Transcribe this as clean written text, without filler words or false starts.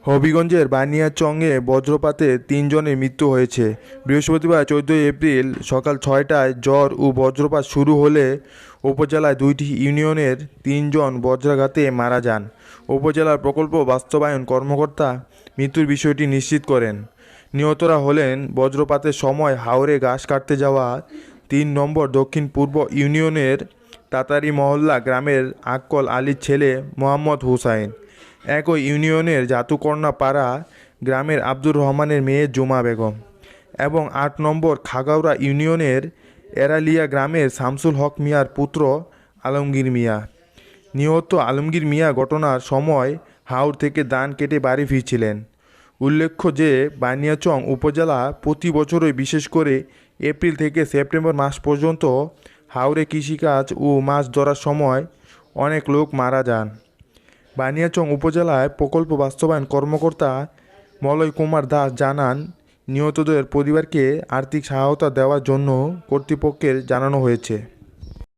হবিগঞ্জের বানিয়াচংয়ে বজ্রপাতে ৩ জনের মৃত্যু হয়েছে। বৃহস্পতিবার ১৪ এপ্রিল সকাল ৬টায় ঝড় ও বজ্রপাত শুরু হলে উপজেলায় ২টি ইউনিয়নের ৩ জন বজ্রাঘাতে মারা যান। উপজেলার প্রকল্প বাস্তবায়ন কর্মকর্তা মৃত্যুর বিষয়টি নিশ্চিত করেন। নিহতরা হলেন বজ্রপাতের সময় হাওরে ঘাস কাটতে যাওয়া ৩ নম্বর দক্ষিণ পূর্ব ইউনিয়নের তাতারি মহল্লা গ্রামের আক্কল আলীর ছেলে মোহাম্মদ হুসাইন, একই ইউনিয়নের জাতুকর্ণা পাড়া গ্রামের আব্দুর রহমানের মেয়ে জুমা বেগম এবং ৮ নম্বর খাগাউড়া ইউনিয়নের এরালিয়া গ্রামের শামসুল হক মিয়ার পুত্র আলমগীর মিয়া। নিহত আলমগীর মিয়া ঘটনার সময় হাওর থেকে ধান কেটে বাড়ি ফিরছিলেন। উল্লেখ্য যে বানিয়াচং উপজেলা প্রতি বছরই বিশেষ করে এপ্রিল থেকে সেপ্টেম্বর মাস পর্যন্ত হাওরে কৃষিকাজ ও মাছ ধরার সময় অনেক লোক মারা যান। বানিয়াচং উপজেলায় প্রকল্প বাস্তবায়ন কর্মকর্তা মলয় কুমার দাস জানান, নিহতদের পরিবারকে আর্থিক সহায়তা দেওয়ার জন্য কর্তৃপক্ষের জানানো হয়েছে।